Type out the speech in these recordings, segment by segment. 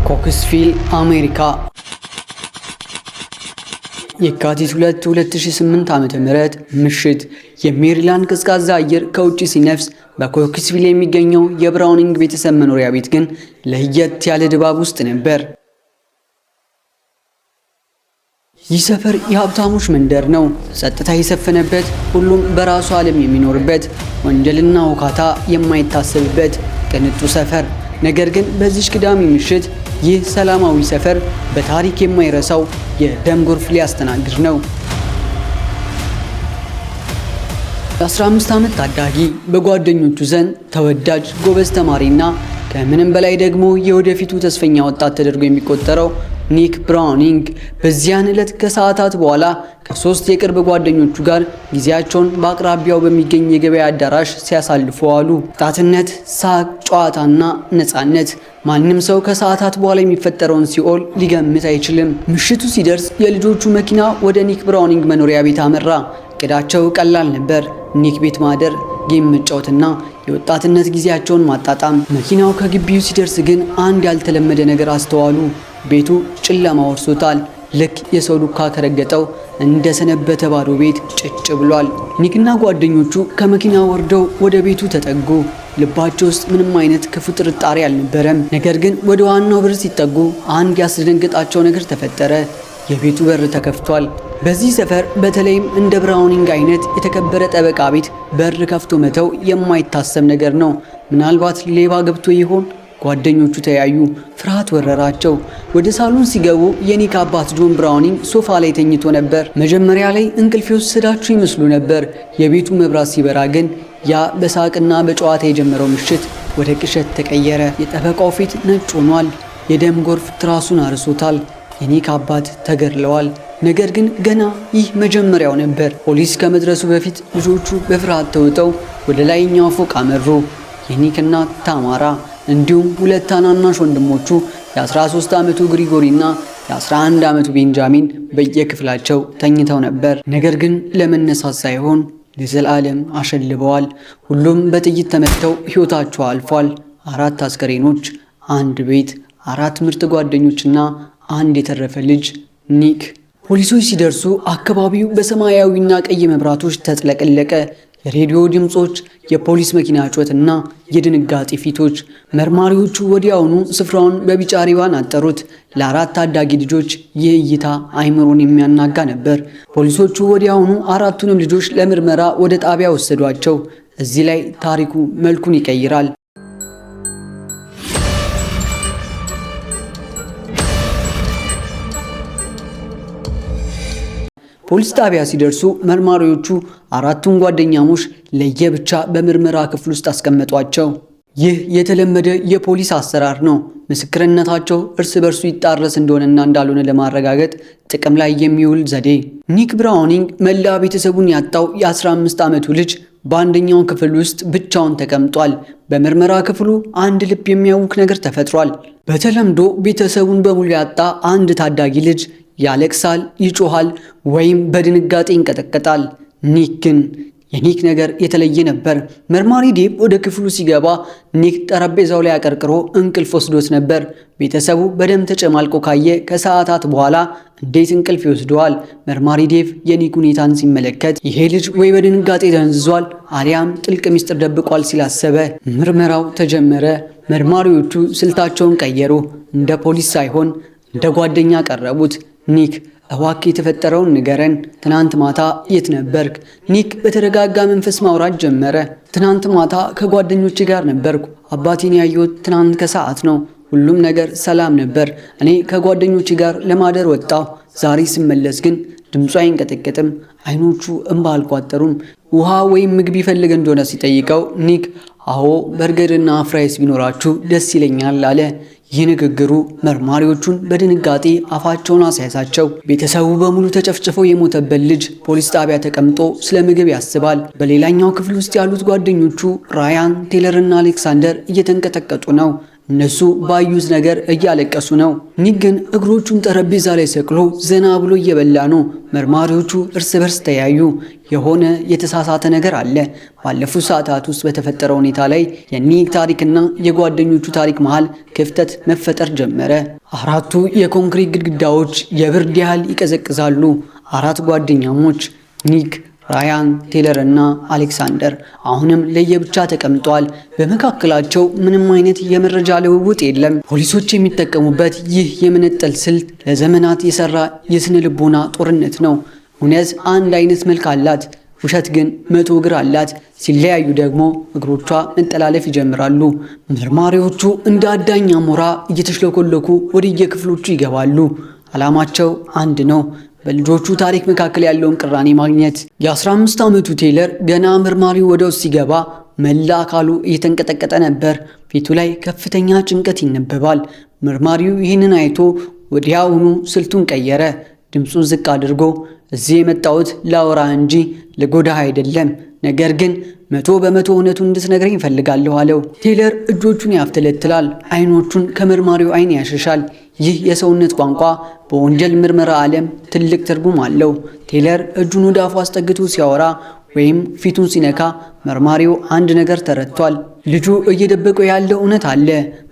ኮክስቪል አሜሪካ የካቲት 2 2008 ዓ.ም ምሽት የሜሪላንድ ቀዝቃዛ አየር ከውጪ ሲነፍስ በኮክስቪል የሚገኘው የብራውኒንግ ቤተሰብ መኖሪያ ቤት ግን ለየት ያለ ድባብ ውስጥ ነበር። ይህ ሰፈር የሀብታሞች መንደር ነው። ጸጥታ የሰፈነበት፣ ሁሉም በራሱ ዓለም የሚኖርበት፣ ወንጀልና ውካታ የማይታሰብበት ቅንጡ ሰፈር። ነገር ግን በዚህ ቅዳሜ ምሽት ይህ ሰላማዊ ሰፈር በታሪክ የማይረሳው የደም ጎርፍ ሊያስተናግድ ነው። የ15 ዓመት ታዳጊ፣ በጓደኞቹ ዘንድ ተወዳጅ ጎበዝ ተማሪና ከምንም በላይ ደግሞ የወደፊቱ ተስፈኛ ወጣት ተደርጎ የሚቆጠረው ኒክ ብራውኒንግ በዚያን ዕለት ከሰዓታት በኋላ ከሶስት የቅርብ ጓደኞቹ ጋር ጊዜያቸውን በአቅራቢያው በሚገኝ የገበያ አዳራሽ ሲያሳልፉ አሉ። ወጣትነት፣ ሳቅ፣ ጨዋታና ነፃነት። ማንም ሰው ከሰዓታት በኋላ የሚፈጠረውን ሲኦል ሊገምት አይችልም። ምሽቱ ሲደርስ የልጆቹ መኪና ወደ ኒክ ብራውኒንግ መኖሪያ ቤት አመራ። እቅዳቸው ቀላል ነበር። ኒክ ቤት ማደር፣ ጌም መጫወትና የወጣትነት ጊዜያቸውን ማጣጣም። መኪናው ከግቢው ሲደርስ ግን አንድ ያልተለመደ ነገር አስተዋሉ። ቤቱ ጨለማ ወርሶታል። ልክ የሰው ዱካ ከረገጠው እንደ ሰነበተ ባዶ ቤት ጭጭ ብሏል። ኒክና ጓደኞቹ ከመኪና ወርደው ወደ ቤቱ ተጠጉ። ልባቸው ውስጥ ምንም አይነት ክፉ ጥርጣሬ አልነበረም። ነገር ግን ወደ ዋናው በር ሲጠጉ አንድ ያስደነገጣቸው ነገር ተፈጠረ። የቤቱ በር ተከፍቷል። በዚህ ሰፈር በተለይም እንደ ብራውኒንግ አይነት የተከበረ ጠበቃ ቤት በር ከፍቶ መተው የማይታሰብ ነገር ነው። ምናልባት ሌባ ገብቶ ይሆን? ጓደኞቹ ተያዩ። ፍርሃት ወረራቸው። ወደ ሳሎን ሲገቡ የኒክ አባት ጆን ብራውኒንግ ሶፋ ላይ ተኝቶ ነበር። መጀመሪያ ላይ እንቅልፍ የወሰዳቸው ይመስሉ ነበር። የቤቱ መብራት ሲበራ ግን ያ በሳቅና በጨዋታ የጀመረው ምሽት ወደ ቅዠት ተቀየረ። የጠበቃው ፊት ነጭ ሆኗል። የደም ጎርፍ ትራሱን አርሶታል። የኒክ አባት ተገድለዋል። ነገር ግን ገና ይህ መጀመሪያው ነበር። ፖሊስ ከመድረሱ በፊት ልጆቹ በፍርሃት ተውጠው ወደ ላይኛው ፎቅ አመሩ። የኒክ እናት ታማራ እንዲሁም ሁለት ታናናሽ ወንድሞቹ የ13 ዓመቱ ግሪጎሪና የ11 ዓመቱ ቤንጃሚን በየክፍላቸው ተኝተው ነበር። ነገር ግን ለመነሳት ሳይሆን ለዘላለም አሸልበዋል። ሁሉም በጥይት ተመትተው ሕይወታቸው አልፏል። 4 አስከሬኖች፣ አንድ ቤት፣ 4 ምርጥ ጓደኞችና አንድ የተረፈ ልጅ ኒክ። ፖሊሶች ሲደርሱ አካባቢው በሰማያዊና ቀይ መብራቶች ተጥለቀለቀ። የሬዲዮ ድምጾች፣ የፖሊስ መኪና ጩኸትና የድንጋጤ ፊቶች። መርማሪዎቹ ወዲያውኑ ስፍራውን በቢጫ ሪባን አጠሩት። ለ4 ታዳጊ ልጆች ይህ እይታ አይምሮን የሚያናጋ ነበር። ፖሊሶቹ ወዲያውኑ 4ቱንም ልጆች ለምርመራ ወደ ጣቢያ ወሰዷቸው። እዚህ ላይ ታሪኩ መልኩን ይቀይራል። ፖሊስ ጣቢያ ሲደርሱ መርማሪዎቹ 4ቱን ጓደኛሞች ለየብቻ በምርመራ ክፍል ውስጥ አስቀመጧቸው። ይህ የተለመደ የፖሊስ አሰራር ነው። ምስክርነታቸው እርስ በርሱ ይጣረስ እንደሆነና እንዳልሆነ ለማረጋገጥ ጥቅም ላይ የሚውል ዘዴ። ኒክ ብራውኒንግ መላ ቤተሰቡን ያጣው የ15 ዓመቱ ልጅ በአንደኛው ክፍል ውስጥ ብቻውን ተቀምጧል። በምርመራ ክፍሉ አንድ ልብ የሚያውክ ነገር ተፈጥሯል። በተለምዶ ቤተሰቡን በሙሉ ያጣ አንድ ታዳጊ ልጅ ያለቅሳል፣ ይጮሃል ወይም በድንጋጤ ይንቀጠቀጣል። ኒክ ግን የኒክ ነገር የተለየ ነበር። መርማሪ ዴቭ ወደ ክፍሉ ሲገባ ኒክ ጠረጴዛው ላይ አቀርቅሮ እንቅልፍ ወስዶት ነበር። ቤተሰቡ በደም ተጨማልቆ ካየ ከሰዓታት በኋላ እንዴት እንቅልፍ ይወስደዋል? መርማሪ ዴቭ የኒክ ሁኔታን ሲመለከት ይሄ ልጅ ወይ በድንጋጤ ተንዝዟል አሊያም ጥልቅ ሚስጥር ደብቋል ሲላሰበ ምርመራው ተጀመረ። መርማሪዎቹ ስልታቸውን ቀየሩ። እንደ ፖሊስ ሳይሆን እንደ ጓደኛ ቀረቡት። ኒክ እባክህ የተፈጠረውን ንገረን። ትናንት ማታ የት ነበርክ? ኒክ በተረጋጋ መንፈስ ማውራት ጀመረ። ትናንት ማታ ከጓደኞቼ ጋር ነበርኩ። አባቴን ያየሁት ትናንት ከሰዓት ነው። ሁሉም ነገር ሰላም ነበር። እኔ ከጓደኞቼ ጋር ለማደር ወጣሁ። ዛሬ ስመለስ ግን ድምፁ አይንቀጠቀጥም፣ አይኖቹ እንባ አልቋጠሩም። ውሃ ወይም ምግብ ይፈልግ እንደሆነ ሲጠይቀው ኒክ አዎ በርገርና ፍራይስ ቢኖራችሁ ደስ ይለኛል አለ። ይህ ንግግሩ መርማሪዎቹን በድንጋጤ አፋቸውን አስያዛቸው። ቤተሰቡ በሙሉ ተጨፍጭፈው የሞተበት ልጅ ፖሊስ ጣቢያ ተቀምጦ ስለ ምግብ ያስባል። በሌላኛው ክፍል ውስጥ ያሉት ጓደኞቹ ራያን፣ ቴለርና አሌክሳንደር እየተንቀጠቀጡ ነው። እነሱ ባዩት ነገር እያለቀሱ ነው። ኒክ ግን እግሮቹን ጠረጴዛ ላይ ሰቅሎ ዘና ብሎ እየበላ ነው። መርማሪዎቹ እርስ በርስ ተያዩ። የሆነ የተሳሳተ ነገር አለ። ባለፉት ሰዓታት ውስጥ በተፈጠረው ሁኔታ ላይ የኒክ ታሪክና የጓደኞቹ ታሪክ መሃል ክፍተት መፈጠር ጀመረ። አራቱ የኮንክሪት ግድግዳዎች የብርድ ያህል ይቀዘቅዛሉ። አራት ጓደኛሞች ኒክ፣ ራያን፣ ቴለር እና አሌክሳንደር አሁንም ለየብቻ ተቀምጠዋል። በመካከላቸው ምንም አይነት የመረጃ ልውውጥ የለም። ፖሊሶች የሚጠቀሙበት ይህ የመነጠል ስልት ለዘመናት የሰራ የስነ ልቦና ጦርነት ነው። እውነት አንድ አይነት መልክ አላት፣ ውሸት ግን 100 እግር አላት። ሲለያዩ ደግሞ እግሮቿ መጠላለፍ ይጀምራሉ። መርማሪዎቹ እንደ አዳኝ አሞራ እየተሽለኮለኩ ወደየክፍሎቹ ይገባሉ። ዓላማቸው አንድ ነው፣ በልጆቹ ታሪክ መካከል ያለውን ቅራኔ ማግኘት። የ15 ዓመቱ ቴለር ገና መርማሪው ወደ ውስጥ ሲገባ መላ አካሉ እየተንቀጠቀጠ ነበር። ፊቱ ላይ ከፍተኛ ጭንቀት ይነበባል። መርማሪው ይህንን አይቶ ወዲያውኑ ስልቱን ቀየረ። ድምፁን ዝቅ አድርጎ እዚህ የመጣሁት ላወራ እንጂ ልጎዳህ አይደለም፣ ነገር ግን 100% እውነቱን እንድትነግረኝ እፈልጋለሁ አለው። ቴለር እጆቹን ያፍተለትላል፣ አይኖቹን ከመርማሪው አይን ያሸሻል። ይህ የሰውነት ቋንቋ በወንጀል ምርመራ ዓለም ትልቅ ትርጉም አለው። ቴለር እጁን ወደ አፉ አስጠግቶ ሲያወራ ወይም ፊቱን ሲነካ መርማሪው አንድ ነገር ተረድቷል። ልጁ እየደበቀው ያለው እውነት አለ።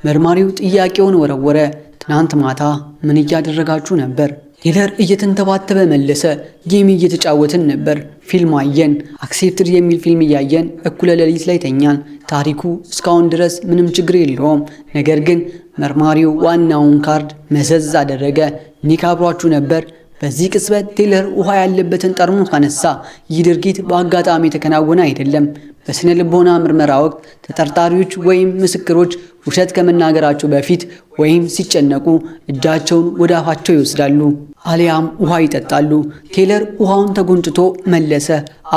መርማሪው ጥያቄውን ወረወረ። ትናንት ማታ ምን እያደረጋችሁ ነበር? ቴለር እየተንተባተበ መለሰ። ጌም እየተጫወትን ነበር። ፊልም አየን። አክሴፕትድ የሚል ፊልም እያየን እኩለ ሌሊት ላይ ተኛን። ታሪኩ እስካሁን ድረስ ምንም ችግር የለውም። ነገር ግን መርማሪው ዋናውን ካርድ መዘዝ አደረገ። ኒክ አብሯችሁ ነበር? በዚህ ቅጽበት ቴለር ውሃ ያለበትን ጠርሙስ አነሳ። ይህ ድርጊት በአጋጣሚ የተከናወነ አይደለም። በስነ ልቦና ምርመራ ወቅት ተጠርጣሪዎች ወይም ምስክሮች ውሸት ከመናገራቸው በፊት ወይም ሲጨነቁ እጃቸውን ወደ አፋቸው ይወስዳሉ አሊያም ውሃ ይጠጣሉ። ቴለር ውሃውን ተጎንጭቶ መለሰ።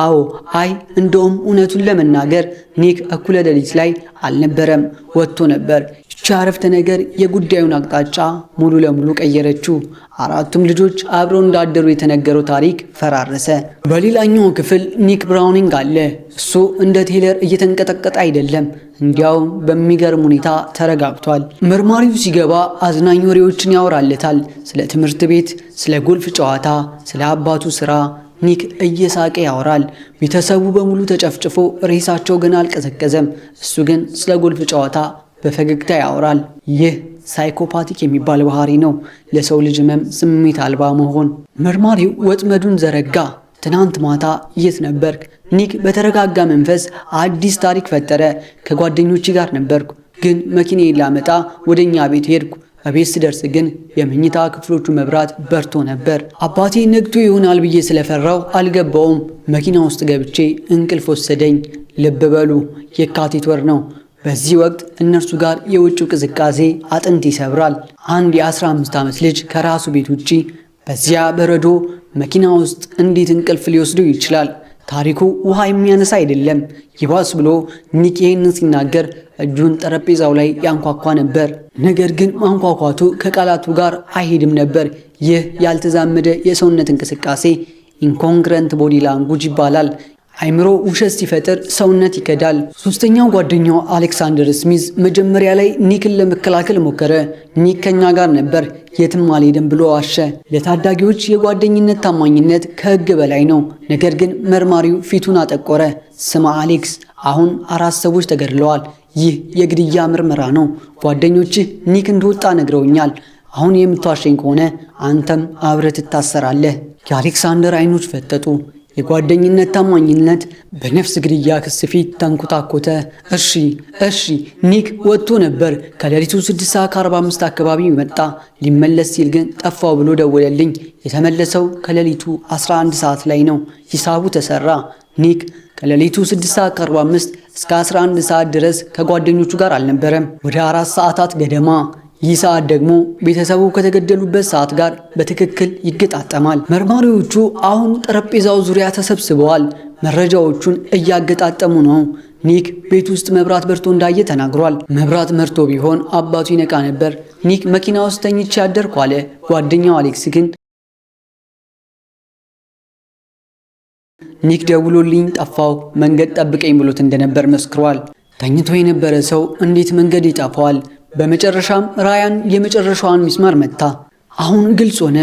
አዎ፣ አይ፣ እንደውም እውነቱን ለመናገር ኒክ እኩለ ሌሊት ላይ አልነበረም፣ ወጥቶ ነበር። ይህች አረፍተ ነገር የጉዳዩን አቅጣጫ ሙሉ ለሙሉ ቀየረችው። አራቱም ልጆች አብረው እንዳደሩ የተነገረው ታሪክ ፈራረሰ። በሌላኛው ክፍል ኒክ ብራውኒንግ አለ። እሱ እንደ ቴለር እየተንቀጠቀጠ አይደለም፣ እንዲያውም በሚገርም ሁኔታ ተረጋግቷል። መርማሪው ሲገባ አዝናኝ ወሬዎችን ያወራለታል። ስለ ትምህርት ቤት፣ ስለ ጎልፍ ጨዋታ፣ ስለ አባቱ ስራ። ኒክ እየሳቀ ያወራል። ቤተሰቡ በሙሉ ተጨፍጭፎ ሬሳቸው ገና አልቀዘቀዘም። እሱ ግን ስለ ጎልፍ ጨዋታ በፈገግታ ያወራል። ይህ ሳይኮፓቲክ የሚባል ባህሪ ነው፣ ለሰው ልጅ ህመም ስሜት አልባ መሆን። መርማሪው ወጥመዱን ዘረጋ። ትናንት ማታ የት ነበርክ? ኒክ በተረጋጋ መንፈስ አዲስ ታሪክ ፈጠረ። ከጓደኞቼ ጋር ነበርኩ፣ ግን መኪናዬን ላመጣ ወደኛ ቤት ሄድኩ። በቤት ስደርስ ግን የመኝታ ክፍሎቹ መብራት በርቶ ነበር። አባቴ ነግቶ ይሆናል ብዬ ስለፈራው አልገባውም። መኪና ውስጥ ገብቼ እንቅልፍ ወሰደኝ። ልብ በሉ የካቲት ወር ነው። በዚህ ወቅት እነርሱ ጋር የውጭው ቅዝቃዜ አጥንት ይሰብራል። አንድ የ15 ዓመት ልጅ ከራሱ ቤት ውጪ በዚያ በረዶ መኪና ውስጥ እንዴት እንቅልፍ ሊወስደው ይችላል? ታሪኩ ውሃ የሚያነሳ አይደለም። ይባስ ብሎ ኒክ ይህንን ሲናገር እጁን ጠረጴዛው ላይ ያንኳኳ ነበር። ነገር ግን ማንኳኳቱ ከቃላቱ ጋር አይሄድም ነበር። ይህ ያልተዛመደ የሰውነት እንቅስቃሴ ኢንኮንግረንት ቦዲ ላንጉጅ ይባላል። አይምሮ ውሸት ሲፈጥር ሰውነት ይከዳል። ሶስተኛው ጓደኛው አሌክሳንደር ስሚዝ መጀመሪያ ላይ ኒክን ለመከላከል ሞከረ። ኒክ ከኛ ጋር ነበር፣ የትም አልሄድም ብሎ ዋሸ። ለታዳጊዎች የጓደኝነት ታማኝነት ከሕግ በላይ ነው። ነገር ግን መርማሪው ፊቱን አጠቆረ። ስማ አሌክስ፣ አሁን 4 ሰዎች ተገድለዋል። ይህ የግድያ ምርመራ ነው። ጓደኞችህ ኒክ እንደወጣ ነግረውኛል። አሁን የምትዋሸኝ ከሆነ አንተም አብረህ ትታሰራለህ። የአሌክሳንደር አይኖች ፈጠጡ። የጓደኝነት ታማኝነት በነፍስ ግድያ ክስ ፊት ተንኮታኮተ። እሺ ኒክ ወጥቶ ነበር። ከሌሊቱ 6:45 አካባቢ መጣ። ሊመለስ ሲል ግን ጠፋው ብሎ ደወለልኝ። የተመለሰው ከሌሊቱ 11 ሰዓት ላይ ነው። ሂሳቡ ተሰራ። ኒክ ከሌሊቱ 6:45 እስከ 11 ሰዓት ድረስ ከጓደኞቹ ጋር አልነበረም። ወደ 4 ሰዓታት ገደማ። ይህ ሰዓት ደግሞ ቤተሰቡ ከተገደሉበት ሰዓት ጋር በትክክል ይገጣጠማል። መርማሪዎቹ አሁን ጠረጴዛው ዙሪያ ተሰብስበዋል። መረጃዎቹን እያገጣጠሙ ነው። ኒክ ቤት ውስጥ መብራት በርቶ እንዳየ ተናግሯል። መብራት መርቶ ቢሆን አባቱ ይነቃ ነበር። ኒክ መኪና ውስጥ ተኝቼ አደርኩ አለ። ጓደኛው አሌክስ ግን ኒክ ደውሎልኝ ጠፋው፣ መንገድ ጠብቀኝ ብሎት እንደነበር መስክሯል። ተኝቶ የነበረ ሰው እንዴት መንገድ ይጠፋዋል? በመጨረሻም ራያን የመጨረሻዋን ሚስማር መታ። አሁን ግልጽ ሆነ።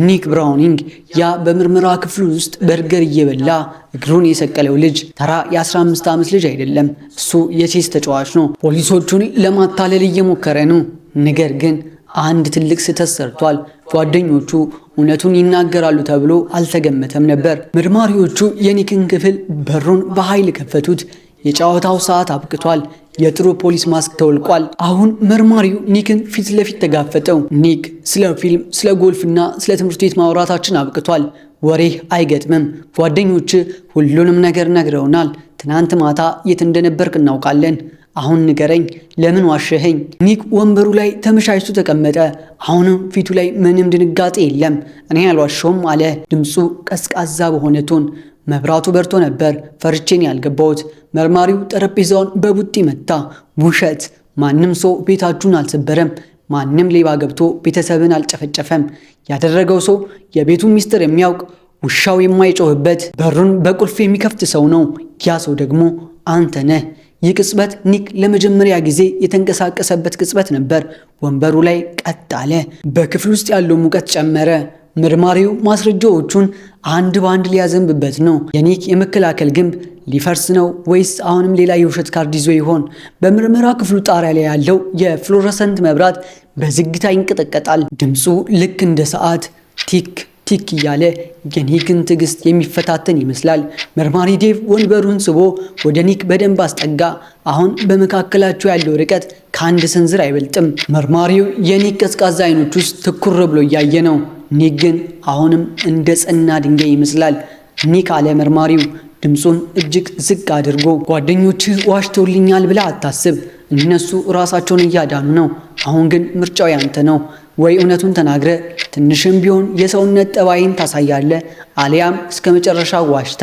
ኒክ ብራውኒንግ ያ በምርመራ ክፍሉ ውስጥ በርገር እየበላ እግሩን የሰቀለው ልጅ ተራ የ15 ዓመት ልጅ አይደለም። እሱ የቼስ ተጫዋች ነው። ፖሊሶቹን ለማታለል እየሞከረ ነው። ነገር ግን አንድ ትልቅ ስህተት ሰርቷል። ጓደኞቹ እውነቱን ይናገራሉ ተብሎ አልተገመተም ነበር። መርማሪዎቹ የኒክን ክፍል በሩን በኃይል ከፈቱት። የጨዋታው ሰዓት አብቅቷል። የጥሩ ፖሊስ ማስክ ተወልቋል። አሁን መርማሪው ኒክን ፊት ለፊት ተጋፈጠው። ኒክ ስለ ፊልም፣ ስለ ጎልፍና ስለ ትምህርት ቤት ማውራታችን አብቅቷል። ወሬህ አይገጥምም። ጓደኞች ሁሉንም ነገር ነግረውናል። ትናንት ማታ የት እንደነበርክ እናውቃለን። አሁን ንገረኝ፣ ለምን ዋሸኸኝ? ኒክ ወንበሩ ላይ ተመሻሽቶ ተቀመጠ። አሁንም ፊቱ ላይ ምንም ድንጋጤ የለም። እኔ አልዋሸውም አለ፣ ድምፁ ቀዝቃዛ በሆነ ቶን። መብራቱ በርቶ ነበር። ፈርቼን ያልገባሁት። መርማሪው ጠረጴዛውን በቡጢ መታ። ውሸት! ማንም ሰው ቤታችሁን አልሰበረም። ማንም ሌባ ገብቶ ቤተሰብን አልጨፈጨፈም። ያደረገው ሰው የቤቱን ሚስጥር የሚያውቅ፣ ውሻው የማይጮህበት፣ በሩን በቁልፍ የሚከፍት ሰው ነው። ያ ሰው ደግሞ አንተ ነህ። ይህ ቅጽበት ኒክ ለመጀመሪያ ጊዜ የተንቀሳቀሰበት ቅጽበት ነበር። ወንበሩ ላይ ቀጥ አለ። በክፍል ውስጥ ያለው ሙቀት ጨመረ። መርማሪው ማስረጃዎቹን አንድ በአንድ ሊያዘንብበት ነው። የኒክ የመከላከል ግንብ ሊፈርስ ነው ወይስ አሁንም ሌላ የውሸት ካርድ ይዞ ይሆን? በምርመራ ክፍሉ ጣሪያ ላይ ያለው የፍሎረሰንት መብራት በዝግታ ይንቀጠቀጣል። ድምፁ ልክ እንደ ሰዓት ቲክ ቲክ እያለ የኒክን ትዕግስት የሚፈታተን ይመስላል። መርማሪ ዴቭ ወንበሩን ስቦ ወደ ኒክ በደንብ አስጠጋ። አሁን በመካከላቸው ያለው ርቀት ከአንድ ስንዝር አይበልጥም። መርማሪው የኒክ ቀዝቃዛ አይኖች ውስጥ ትኩር ብሎ እያየ ነው። ኒክ ግን አሁንም እንደ ጸና ድንጋይ ይመስላል። ኒክ አለ መርማሪው ድምፁን እጅግ ዝቅ አድርጎ፣ ጓደኞችህ ዋሽተውልኛል ብለህ አታስብ። እነሱ ራሳቸውን እያዳኑ ነው። አሁን ግን ምርጫው ያንተ ነው። ወይ እውነቱን ተናግረ ትንሽም ቢሆን የሰውነት ጠባይን ታሳያለ፣ አሊያም እስከ መጨረሻ ዋሽተ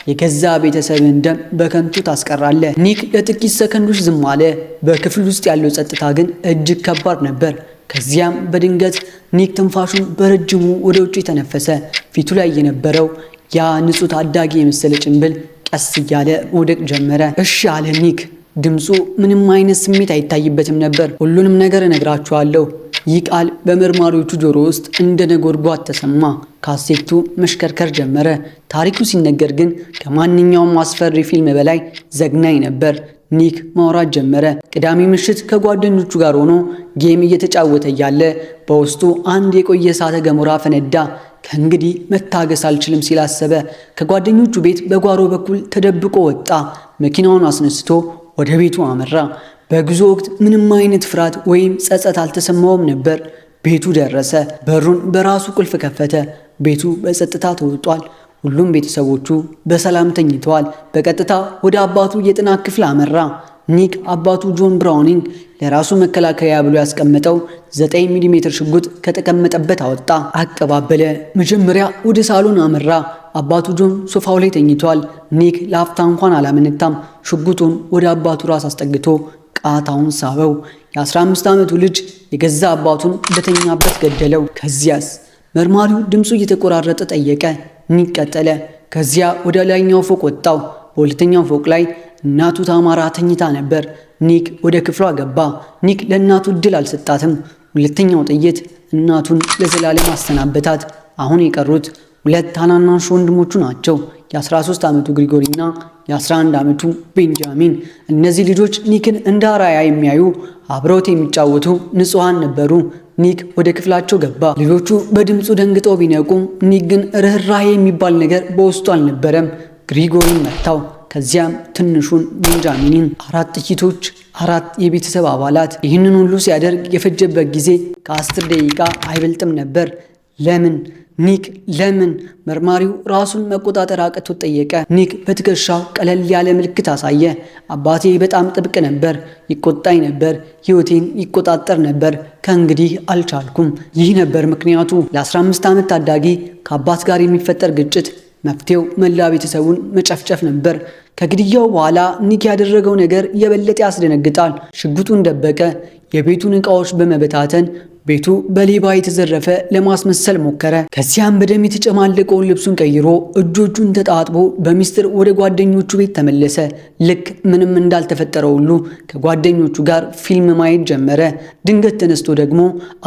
የገዛ ቤተሰብን ደም በከንቱ ታስቀራለ። ኒክ ለጥቂት ሰከንዶች ዝም አለ። በክፍል ውስጥ ያለው ጸጥታ ግን እጅግ ከባድ ነበር። ከዚያም በድንገት ኒክ ትንፋሹን በረጅሙ ወደ ውጭ ተነፈሰ። ፊቱ ላይ የነበረው ያ ንጹህ ታዳጊ የመሰለ ጭንብል ቀስ እያለ መውደቅ ጀመረ። እሺ አለ ኒክ። ድምፁ ምንም አይነት ስሜት አይታይበትም ነበር። ሁሉንም ነገር እነግራችኋለሁ። ይህ ቃል በመርማሪዎቹ ጆሮ ውስጥ እንደ ነጎድጓድ ተሰማ። ካሴቱ መሽከርከር ጀመረ። ታሪኩ ሲነገር ግን ከማንኛውም አስፈሪ ፊልም በላይ ዘግናኝ ነበር። ኒክ ማውራት ጀመረ። ቅዳሜ ምሽት ከጓደኞቹ ጋር ሆኖ ጌም እየተጫወተ እያለ በውስጡ አንድ የቆየ እሳተ ገሞራ ፈነዳ። ከእንግዲህ መታገስ አልችልም ሲል አሰበ። ከጓደኞቹ ቤት በጓሮ በኩል ተደብቆ ወጣ። መኪናውን አስነስቶ ወደ ቤቱ አመራ። በጉዞ ወቅት ምንም አይነት ፍርሃት ወይም ጸጸት አልተሰማውም ነበር። ቤቱ ደረሰ። በሩን በራሱ ቁልፍ ከፈተ። ቤቱ በጸጥታ ተውጧል። ሁሉም ቤተሰቦቹ በሰላም ተኝተዋል። በቀጥታ ወደ አባቱ የጥናት ክፍል አመራ። ኒክ አባቱ ጆን ብራውኒንግ ለራሱ መከላከያ ብሎ ያስቀመጠው 9 ሚሜ ሽጉጥ ከተቀመጠበት አወጣ። አቀባበለ። መጀመሪያ ወደ ሳሎን አመራ። አባቱ ጆን ሶፋው ላይ ተኝቷል። ኒክ ለአፍታ እንኳን አላመነታም። ሽጉጡን ወደ አባቱ ራስ አስጠግቶ ቃታውን ሳበው። የ15 ዓመቱ ልጅ የገዛ አባቱን በተኛበት ገደለው። ከዚያስ? መርማሪው ድምፁ እየተቆራረጠ ጠየቀ። ኒክ ቀጠለ። ከዚያ ወደ ላይኛው ፎቅ ወጣው። በሁለተኛው ፎቅ ላይ እናቱ ታማራ ተኝታ ነበር። ኒክ ወደ ክፍሏ ገባ። ኒክ ለእናቱ እድል አልሰጣትም። ሁለተኛው ጥይት እናቱን ለዘላለም አሰናበታት። አሁን የቀሩት ሁለት ታናናሽ ወንድሞቹ ናቸው፣ የ13 ዓመቱ ግሪጎሪና የ11 ዓመቱ ቤንጃሚን። እነዚህ ልጆች ኒክን እንደ አራያ የሚያዩ አብረውት የሚጫወቱ ንጹሃን ነበሩ። ኒክ ወደ ክፍላቸው ገባ። ልጆቹ በድምፁ ደንግጠው ቢነቁም ኒክ ግን ርህራሄ የሚባል ነገር በውስጡ አልነበረም። ግሪጎሪን መታው። ከዚያም ትንሹን ቤንጃሚንን። 4 ጥይቶች፣ 4 የቤተሰብ አባላት። ይህንን ሁሉ ሲያደርግ የፈጀበት ጊዜ ከ10 ደቂቃ አይበልጥም ነበር። ለምን ኒክ ለምን? መርማሪው ራሱን መቆጣጠር አቅቶት ጠየቀ። ኒክ በትከሻው ቀለል ያለ ምልክት አሳየ። አባቴ በጣም ጥብቅ ነበር፣ ይቆጣኝ ነበር፣ ሕይወቴን ይቆጣጠር ነበር። ከእንግዲህ አልቻልኩም። ይህ ነበር ምክንያቱ። ለ15 ዓመት ታዳጊ ከአባት ጋር የሚፈጠር ግጭት መፍትሄው መላ ቤተሰቡን መጨፍጨፍ ነበር። ከግድያው በኋላ ኒክ ያደረገው ነገር የበለጠ ያስደነግጣል። ሽጉጡን ደበቀ። የቤቱን ዕቃዎች በመበታተን ቤቱ በሌባ የተዘረፈ ለማስመሰል ሞከረ። ከዚያም በደም የተጨማለቀውን ልብሱን ቀይሮ እጆቹን ተጣጥቦ በሚስጥር ወደ ጓደኞቹ ቤት ተመለሰ። ልክ ምንም እንዳልተፈጠረ ሁሉ ከጓደኞቹ ጋር ፊልም ማየት ጀመረ። ድንገት ተነስቶ ደግሞ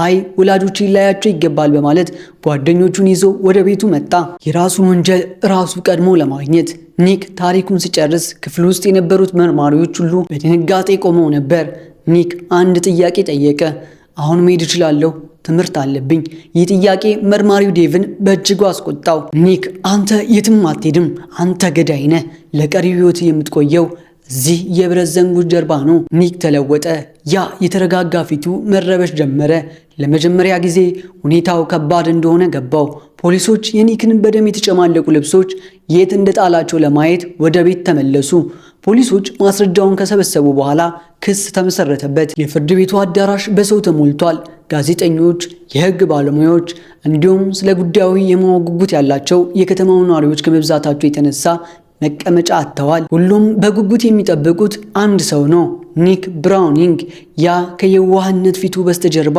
አይ ወላጆች ሊያያቸው ይገባል በማለት ጓደኞቹን ይዞ ወደ ቤቱ መጣ። የራሱን ወንጀል ራሱ ቀድሞ ለማግኘት ኒክ ታሪኩን ሲጨርስ ክፍል ውስጥ የነበሩት መርማሪዎች ሁሉ በድንጋጤ ቆመው ነበር። ኒክ አንድ ጥያቄ ጠየቀ። አሁን መሄድ እችላለሁ? ትምህርት አለብኝ። ይህ ጥያቄ መርማሪው ዴቭን በእጅጉ አስቆጣው። ኒክ አንተ የትም አትሄድም፣ አንተ ገዳይ ነህ። ለቀሪው ሕይወት የምትቆየው እዚህ የብረት ዘንጉ ጀርባ ነው። ኒክ ተለወጠ። ያ የተረጋጋ ፊቱ መረበሽ ጀመረ። ለመጀመሪያ ጊዜ ሁኔታው ከባድ እንደሆነ ገባው። ፖሊሶች የኒክን በደም የተጨማለቁ ልብሶች የት እንደጣላቸው ለማየት ወደ ቤት ተመለሱ። ፖሊሶች ማስረጃውን ከሰበሰቡ በኋላ ክስ ተመሰረተበት። የፍርድ ቤቱ አዳራሽ በሰው ተሞልቷል። ጋዜጠኞች፣ የሕግ ባለሙያዎች እንዲሁም ስለ ጉዳዩ የማወቅ ጉጉት ያላቸው የከተማው ነዋሪዎች ከመብዛታቸው የተነሳ መቀመጫ አጥተዋል። ሁሉም በጉጉት የሚጠብቁት አንድ ሰው ነው፣ ኒክ ብራውኒንግ። ያ ከየዋህነት ፊቱ በስተጀርባ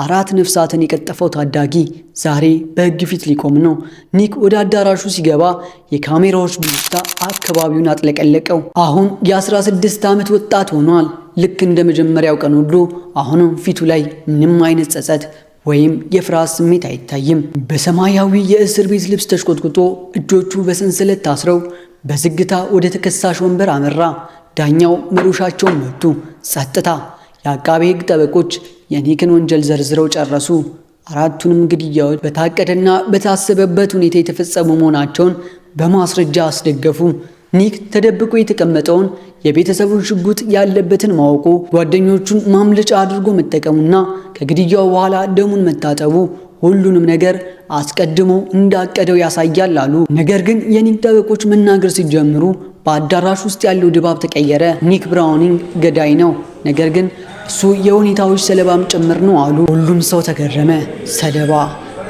4 ነፍሳትን የቀጠፈው ታዳጊ ዛሬ በሕግ ፊት ሊቆም ነው። ኒክ ወደ አዳራሹ ሲገባ የካሜራዎች ብልጭታ አካባቢውን አጥለቀለቀው። አሁን የ16 ዓመት ወጣት ሆኗል። ልክ እንደ መጀመሪያው ቀን ሁሉ አሁንም ፊቱ ላይ ምንም አይነት ጸጸት ወይም የፍርሃት ስሜት አይታይም። በሰማያዊ የእስር ቤት ልብስ ተሽቆጥቁጦ እጆቹ በሰንሰለት ታስረው በዝግታ ወደ ተከሳሽ ወንበር አመራ። ዳኛው መዶሻቸውን መቱ። ጸጥታ። የአቃቤ ሕግ ጠበቆች የኒክን ወንጀል ዘርዝረው ጨረሱ። 4ቱንም ግድያዎች በታቀደና በታሰበበት ሁኔታ የተፈጸሙ መሆናቸውን በማስረጃ አስደገፉ። ኒክ ተደብቆ የተቀመጠውን የቤተሰቡን ሽጉጥ ያለበትን ማወቁ፣ ጓደኞቹን ማምለጫ አድርጎ መጠቀሙና ከግድያው በኋላ ደሙን መታጠቡ ሁሉንም ነገር አስቀድሞ እንዳቀደው ያሳያል አሉ። ነገር ግን የኒክ ጠበቆች መናገር ሲጀምሩ በአዳራሽ ውስጥ ያለው ድባብ ተቀየረ። ኒክ ብራውኒንግ ገዳይ ነው፣ ነገር ግን እሱ የሁኔታዎች ሰለባም ጭምር ነው አሉ። ሁሉም ሰው ተገረመ። ሰለባ?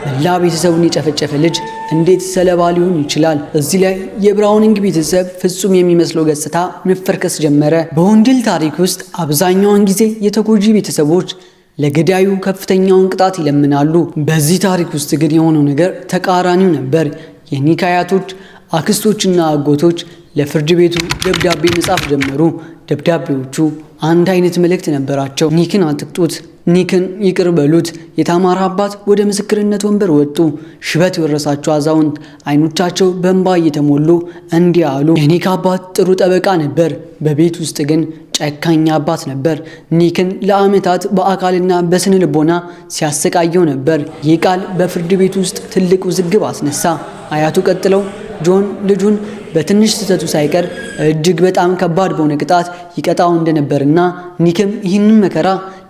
መላ ቤተሰቡን የጨፈጨፈ ልጅ እንዴት ሰለባ ሊሆን ይችላል? እዚህ ላይ የብራውኒንግ ቤተሰብ ፍጹም የሚመስለው ገጽታ መፈርከስ ጀመረ። በወንጀል ታሪክ ውስጥ አብዛኛውን ጊዜ የተጎጂ ቤተሰቦች ለገዳዩ ከፍተኛውን ቅጣት ይለምናሉ። በዚህ ታሪክ ውስጥ ግን የሆነው ነገር ተቃራኒው ነበር። የኒክ አያቶች፣ አክስቶችና አጎቶች ለፍርድ ቤቱ ደብዳቤ መጻፍ ጀመሩ። ደብዳቤዎቹ አንድ አይነት መልእክት ነበራቸው። ኒክን አትቅጡት፣ ኒክን ይቅር በሉት። የታማራ አባት ወደ ምስክርነት ወንበር ወጡ። ሽበት የወረሳቸው አዛውንት አይኖቻቸው በእንባ እየተሞሉ እንዲህ አሉ። የኒክ አባት ጥሩ ጠበቃ ነበር፣ በቤት ውስጥ ግን ጨካኝ አባት ነበር። ኒክን ለዓመታት በአካልና በስነ ልቦና ሲያሰቃየው ነበር። ይህ ቃል በፍርድ ቤት ውስጥ ትልቅ ውዝግብ አስነሳ። አያቱ ቀጥለው ጆን ልጁን በትንሽ ስህተቱ ሳይቀር እጅግ በጣም ከባድ በሆነ ቅጣት ይቀጣው እንደነበርና ኒክም ይህንን መከራ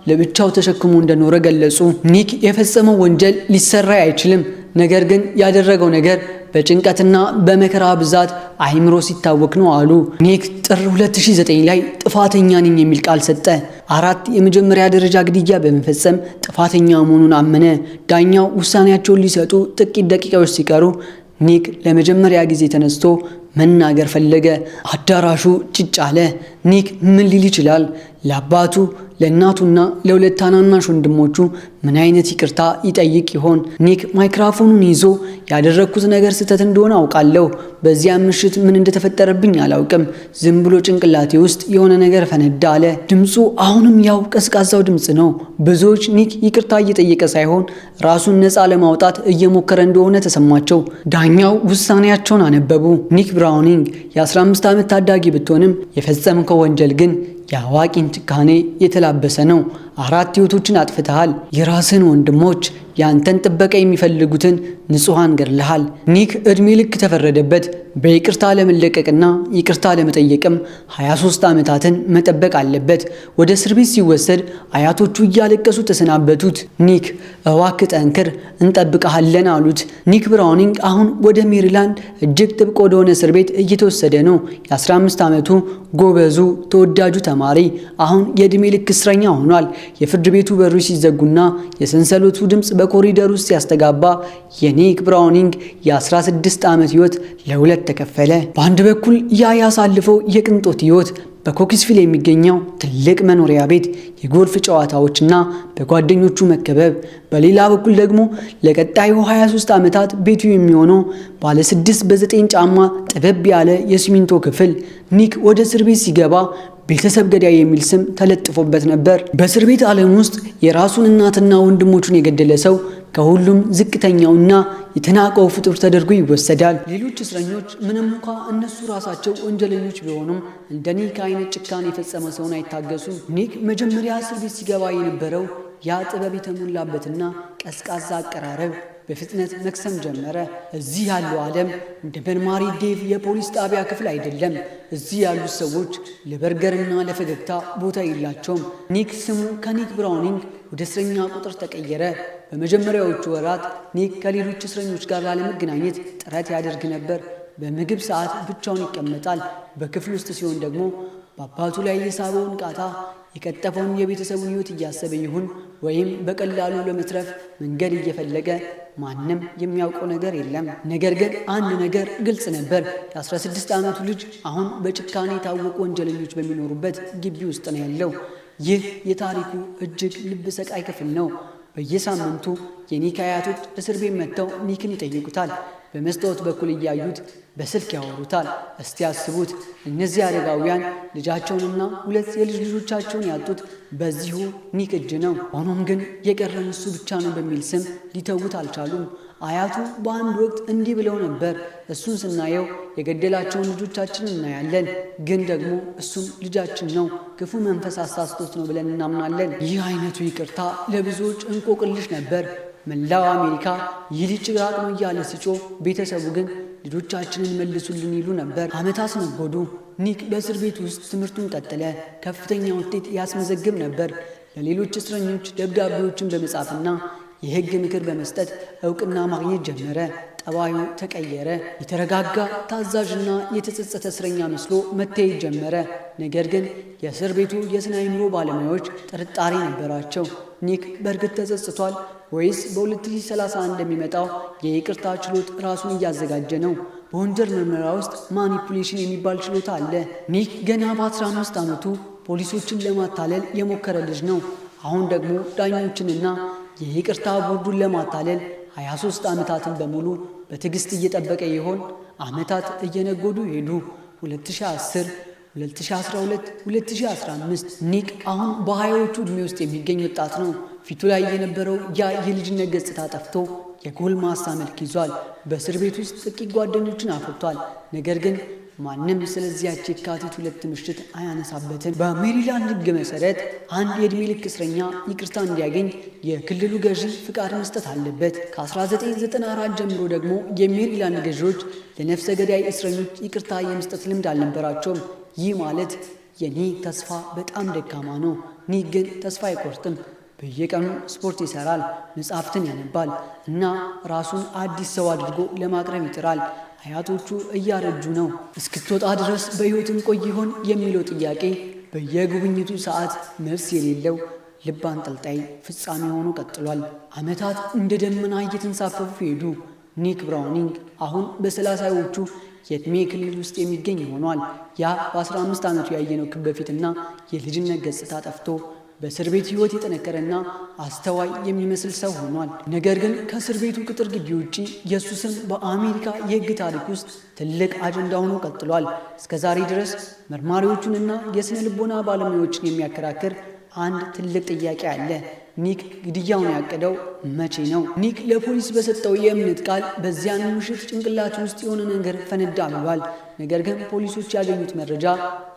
ለብቻው ተሸክሞ እንደኖረ ገለጹ። ኒክ የፈጸመው ወንጀል ሊሰራ አይችልም፣ ነገር ግን ያደረገው ነገር በጭንቀትና በመከራ ብዛት አይምሮ ሲታወክ ነው አሉ። ኒክ ጥር 2009 ላይ ጥፋተኛ ነኝ የሚል ቃል ሰጠ። 4 የመጀመሪያ ደረጃ ግድያ በመፈጸም ጥፋተኛ መሆኑን አመነ። ዳኛው ውሳኔያቸውን ሊሰጡ ጥቂት ደቂቃዎች ሲቀሩ ኒክ ለመጀመሪያ ጊዜ ተነስቶ መናገር ፈለገ። አዳራሹ ጭጭ አለ። ኒክ ምን ሊል ይችላል? ለአባቱ፣ ለእናቱና ለሁለት ታናናሽ ወንድሞቹ ምን አይነት ይቅርታ ይጠይቅ ይሆን? ኒክ ማይክሮፎኑን ይዞ ያደረኩት ነገር ስህተት እንደሆነ አውቃለሁ። በዚያ ምሽት ምን እንደተፈጠረብኝ አላውቅም። ዝም ብሎ ጭንቅላቴ ውስጥ የሆነ ነገር ፈነዳ አለ። ድምፁ አሁንም ያው ቀዝቃዛው ድምፅ ነው። ብዙዎች ኒክ ይቅርታ እየጠየቀ ሳይሆን ራሱን ነፃ ለማውጣት እየሞከረ እንደሆነ ተሰማቸው። ዳኛው ውሳኔያቸውን አነበቡ። ኒክ ብራውኒንግ የ15 ዓመት ታዳጊ ብትሆንም የፈጸምከው ወንጀል ግን የአዋቂን ጭካኔ የተላበሰ ነው። 4 ሕይወቶችን አጥፍተሃል። የራስን ወንድሞች፣ ያንተን ጥበቃ የሚፈልጉትን ንጹሃን ገድለሃል። ኒክ እድሜ ልክ ተፈረደበት። በይቅርታ ለመለቀቅና ይቅርታ ለመጠየቅም 23 ዓመታትን መጠበቅ አለበት። ወደ እስር ቤት ሲወሰድ አያቶቹ እያለቀሱ ተሰናበቱት። ኒክ እባክህ ጠንክር፣ እንጠብቀሃለን አሉት። ኒክ ብራውኒንግ አሁን ወደ ሜሪላንድ እጅግ ጥብቅ ወደሆነ እስር ቤት እየተወሰደ ነው። የ15 ዓመቱ ጎበዙ ተወዳጁ ተማሪ አሁን የእድሜ ልክ እስረኛ ሆኗል። የፍርድ ቤቱ በሮች ሲዘጉና የሰንሰለቱ ድምፅ በኮሪደር ውስጥ ሲያስተጋባ የኒክ ብራውኒንግ የ16 ዓመት ሕይወት ለሁለት ተከፈለ። በአንድ በኩል ያ ያሳልፈው የቅንጦት ሕይወት፣ በኮክስቪል የሚገኘው ትልቅ መኖሪያ ቤት፣ የጎልፍ ጨዋታዎችና በጓደኞቹ መከበብ፣ በሌላ በኩል ደግሞ ለቀጣዩ 23 ዓመታት ቤቱ የሚሆነው ባለ 6 በ9 ጫማ ጥበብ ያለ የሲሚንቶ ክፍል። ኒክ ወደ እስር ቤት ሲገባ ቤተሰብ ገዳይ የሚል ስም ተለጥፎበት ነበር። በእስር ቤት ዓለም ውስጥ የራሱን እናትና ወንድሞቹን የገደለ ሰው ከሁሉም ዝቅተኛውና የተናቀው ፍጡር ተደርጎ ይወሰዳል። ሌሎች እስረኞች ምንም እንኳ እነሱ ራሳቸው ወንጀለኞች ቢሆኑም እንደ ኒክ አይነት ጭካኔ የፈጸመ ሰውን አይታገሱም። ኒክ መጀመሪያ እስር ቤት ሲገባ የነበረው ያ ጥበብ የተሞላበትና ቀዝቃዛ አቀራረብ በፍጥነት መክሰም ጀመረ። እዚህ ያለው ዓለም እንደ መርማሪ ዴቭ የፖሊስ ጣቢያ ክፍል አይደለም። እዚህ ያሉት ሰዎች ለበርገርና ለፈገግታ ቦታ የላቸውም። ኒክ ስሙ ከኒክ ብራውኒንግ ወደ እስረኛ ቁጥር ተቀየረ። በመጀመሪያዎቹ ወራት ኒክ ከሌሎች እስረኞች ጋር ላለመገናኘት ጥረት ያደርግ ነበር። በምግብ ሰዓት ብቻውን ይቀመጣል። በክፍል ውስጥ ሲሆን ደግሞ በአባቱ ላይ የሳበውን ቃታ የቀጠፈውን የቤተሰቡን ሕይወት እያሰበ ይሁን ወይም በቀላሉ ለመትረፍ መንገድ እየፈለገ ማንም የሚያውቀው ነገር የለም። ነገር ግን አንድ ነገር ግልጽ ነበር። የ16 ዓመቱ ልጅ አሁን በጭካኔ የታወቁ ወንጀለኞች በሚኖሩበት ግቢ ውስጥ ነው ያለው። ይህ የታሪኩ እጅግ ልብ ሰቃይ ክፍል ነው። በየሳምንቱ የኒክ አያቶች እስር ቤት መጥተው ኒክን ይጠይቁታል። በመስታወት በኩል እያዩት በስልክ ያወሩታል። እስቲ ያስቡት፣ እነዚህ አረጋውያን ልጃቸውንና 2 የልጅ ልጆቻቸውን ያጡት በዚሁ ኒክ እጅ ነው። ሆኖም ግን የቀረን እሱ ብቻ ነው በሚል ስም ሊተዉት አልቻሉም። አያቱ በአንድ ወቅት እንዲህ ብለው ነበር፣ እሱን ስናየው የገደላቸውን ልጆቻችንን እናያለን፣ ግን ደግሞ እሱም ልጃችን ነው፣ ክፉ መንፈስ አሳስቶት ነው ብለን እናምናለን። ይህ አይነቱ ይቅርታ ለብዙዎች እንቆቅልሽ ነበር። መላው አሜሪካ ይህ ልጅ ጭራቅ ነው እያለ ሲጮህ፣ ቤተሰቡ ግን ልጆቻችንን መልሱልን ይሉ ነበር። ዓመታት ነጎዱ። ኒክ በእስር ቤት ውስጥ ትምህርቱን ቀጠለ። ከፍተኛ ውጤት ያስመዘግብ ነበር። ለሌሎች እስረኞች ደብዳቤዎችን በመጻፍና የሕግ ምክር በመስጠት ዕውቅና ማግኘት ጀመረ። ጠባዩ ተቀየረ። የተረጋጋ ታዛዥና የተጸጸተ እስረኛ መስሎ መታየት ጀመረ። ነገር ግን የእስር ቤቱ የስነ አእምሮ ባለሙያዎች ጥርጣሬ ነበራቸው። ኒክ በእርግጥ ተጸጽቷል ወይስ በ2031 እንደሚመጣው የይቅርታ ችሎት ራሱን እያዘጋጀ ነው? በወንጀል ምርመራ ውስጥ ማኒፑሌሽን የሚባል ችሎታ አለ። ኒክ ገና በ15 ዓመቱ ፖሊሶችን ለማታለል የሞከረ ልጅ ነው። አሁን ደግሞ ዳኞችንና የይቅርታ ቦርዱን ለማታለል 23 ዓመታትን በሙሉ በትዕግስት እየጠበቀ ይሆን? ዓመታት እየነጎዱ ሄዱ። 2010 2012 2015 ኒክ አሁን በሃያዎቹ ዕድሜ ውስጥ የሚገኝ ወጣት ነው። ፊቱ ላይ የነበረው ያ የልጅነት ገጽታ ጠፍቶ የጎልማሳ መልክ ይዟል። በእስር ቤት ውስጥ ጥቂት ጓደኞችን አፍርቷል። ነገር ግን ማንም ስለዚያች የካቲት 2 ምሽት አያነሳበትም። በሜሪላንድ ሕግ መሰረት አንድ የዕድሜ ልክ እስረኛ ይቅርታ እንዲያገኝ የክልሉ ገዢ ፍቃድ መስጠት አለበት። ከ1994 ጀምሮ ደግሞ የሜሪላንድ ገዢዎች ለነፍሰ ገዳይ እስረኞች ይቅርታ የመስጠት ልምድ አልነበራቸውም። ይህ ማለት የኒክ ተስፋ በጣም ደካማ ነው። ኒክ ግን ተስፋ አይቆርጥም። በየቀኑ ስፖርት ይሰራል፣ መጽሐፍትን ያነባል እና ራሱን አዲስ ሰው አድርጎ ለማቅረብ ይጥራል። አያቶቹ እያረጁ ነው። እስክትወጣ ድረስ በሕይወት እንቆይ ይሆን የሚለው ጥያቄ በየጉብኝቱ ሰዓት መልስ የሌለው ልብ አንጠልጣይ ፍጻሜ ሆኖ ቀጥሏል። ዓመታት እንደ ደመና እየተንሳፈፉ ሄዱ። ኒክ ብራውኒንግ አሁን በ30ዎቹ የዕድሜ ክልል ውስጥ የሚገኝ ሆኗል። ያ በ15 ዓመቱ ያየነው ክበፊትና የልጅነት ገጽታ ጠፍቶ በእስር ቤት ሕይወት የጠነከረና አስተዋይ የሚመስል ሰው ሆኗል። ነገር ግን ከእስር ቤቱ ቅጥር ግቢ ውጪ የእሱ ስም በአሜሪካ የሕግ ታሪክ ውስጥ ትልቅ አጀንዳ ሆኖ ቀጥሏል። እስከ ዛሬ ድረስ መርማሪዎቹንና የሥነ ልቦና ባለሙያዎችን የሚያከራክር አንድ ትልቅ ጥያቄ አለ። ኒክ ግድያውን ያቀደው መቼ ነው? ኒክ ለፖሊስ በሰጠው የእምነት ቃል በዚያን ምሽት ጭንቅላት ውስጥ የሆነ ነገር ፈነዳ ብሏል። ነገር ግን ፖሊሶች ያገኙት መረጃ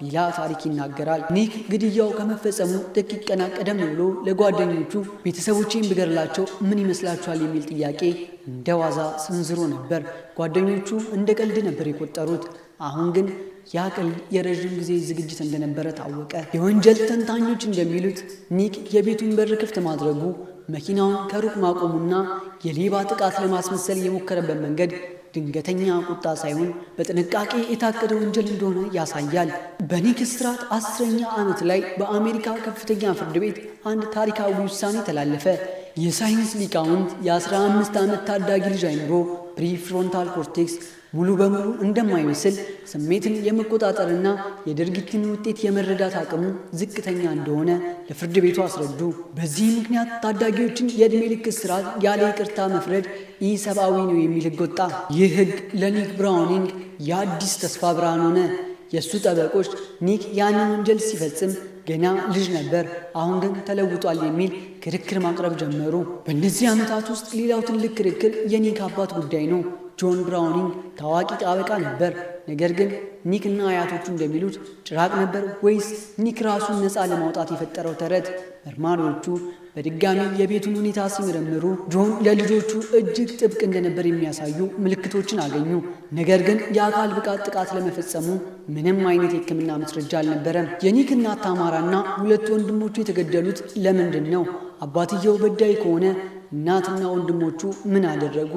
ሌላ ታሪክ ይናገራል። ኒክ ግድያው ከመፈጸሙ ጥቂት ቀናት ቀደም ብሎ ለጓደኞቹ ቤተሰቦቼን ብገድላቸው ምን ይመስላችኋል የሚል ጥያቄ እንደ ዋዛ ሰንዝሮ ነበር። ጓደኞቹ እንደ ቀልድ ነበር የቆጠሩት። አሁን ግን ያ ቀልድ የረዥም ጊዜ ዝግጅት እንደነበረ ታወቀ። የወንጀል ተንታኞች እንደሚሉት ኒክ የቤቱን በር ክፍት ማድረጉ፣ መኪናውን ከሩቅ ማቆሙና የሌባ ጥቃት ለማስመሰል የሞከረበት መንገድ ድንገተኛ ቁጣ ሳይሆን በጥንቃቄ የታቀደ ወንጀል እንደሆነ ያሳያል። በኒክ እስራት 10ኛ ዓመት ላይ በአሜሪካ ከፍተኛ ፍርድ ቤት አንድ ታሪካዊ ውሳኔ ተላለፈ። የሳይንስ ሊቃውንት የ15 ዓመት ታዳጊ ልጅ አይምሮ ፕሪፍሮንታል ኮርቴክስ ሙሉ በሙሉ እንደማይመስል፣ ስሜትን የመቆጣጠርና የድርጊትን ውጤት የመረዳት አቅሙ ዝቅተኛ እንደሆነ ለፍርድ ቤቱ አስረዱ። በዚህ ምክንያት ታዳጊዎችን የዕድሜ ልክ እስራት ያለ ይቅርታ መፍረድ ኢሰብአዊ ነው የሚል ሕግ ወጣ። ይህ ሕግ ለኒክ ብራውኒንግ የአዲስ ተስፋ ብርሃን ሆነ። የእሱ ጠበቆች ኒክ ያንን ወንጀል ሲፈጽም ገና ልጅ ነበር፣ አሁን ግን ተለውጧል የሚል ክርክር ማቅረብ ጀመሩ። በእነዚህ ዓመታት ውስጥ ሌላው ትልቅ ክርክር የኒክ አባት ጉዳይ ነው። ጆን ብራውኒንግ ታዋቂ ጠበቃ ነበር። ነገር ግን ኒክ እና አያቶቹ እንደሚሉት ጭራቅ ነበር ወይስ ኒክ ራሱን ነፃ ለማውጣት የፈጠረው ተረት? መርማሪዎቹ በድጋሚ የቤቱን ሁኔታ ሲመረምሩ ጆን ለልጆቹ እጅግ ጥብቅ እንደነበር የሚያሳዩ ምልክቶችን አገኙ። ነገር ግን የአካል ብቃት ጥቃት ለመፈጸሙ ምንም አይነት የሕክምና ማስረጃ አልነበረም። የኒክ እናት ታማራና ሁለቱ ወንድሞቹ የተገደሉት ለምንድን ነው? አባትየው በዳይ ከሆነ እናትና ወንድሞቹ ምን አደረጉ?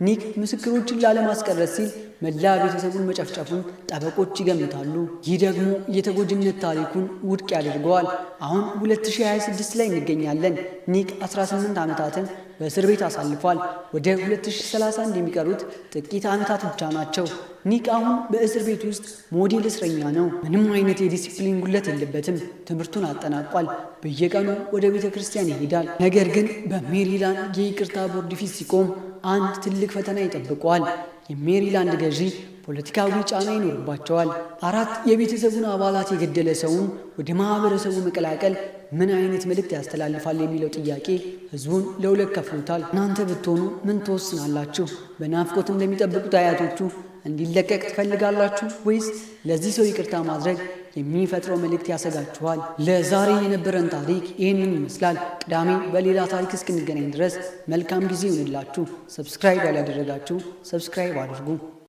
ኒክ ምስክሮችን ላለማስቀረት ሲል መላ ቤተሰቡን መጨፍጨፉን ጠበቆች ይገምታሉ። ይህ ደግሞ የተጎጂነት ታሪኩን ውድቅ ያደርገዋል። አሁን 2026 ላይ እንገኛለን። ኒክ 18 ዓመታትን በእስር ቤት አሳልፏል። ወደ 2031 የሚቀሩት ጥቂት ዓመታት ብቻ ናቸው። ኒክ አሁን በእስር ቤት ውስጥ ሞዴል እስረኛ ነው። ምንም አይነት የዲሲፕሊን ጉለት የለበትም። ትምህርቱን አጠናቋል። በየቀኑ ወደ ቤተ ክርስቲያን ይሄዳል። ነገር ግን በሜሪላንድ የይቅርታ ቦርድ ፊት ሲቆም አንድ ትልቅ ፈተና ይጠብቀዋል። የሜሪላንድ ገዢ ፖለቲካዊ ጫና ይኖርባቸዋል። 4 የቤተሰቡን አባላት የገደለ ሰውን ወደ ማህበረሰቡ መቀላቀል ምን አይነት መልእክት ያስተላልፋል የሚለው ጥያቄ ህዝቡን ለሁለት ከፍሎታል። እናንተ ብትሆኑ ምን ትወስናላችሁ? በናፍቆት እንደሚጠብቁት አያቶቹ እንዲለቀቅ ትፈልጋላችሁ ወይስ ለዚህ ሰው ይቅርታ ማድረግ የሚፈጥረው መልእክት ያሰጋችኋል? ለዛሬ የነበረን ታሪክ ይህንን ይመስላል። ቅዳሜ በሌላ ታሪክ እስክንገናኝ ድረስ መልካም ጊዜ ይሁንላችሁ። ሰብስክራይብ ያላደረጋችሁ ሰብስክራይብ አድርጉ።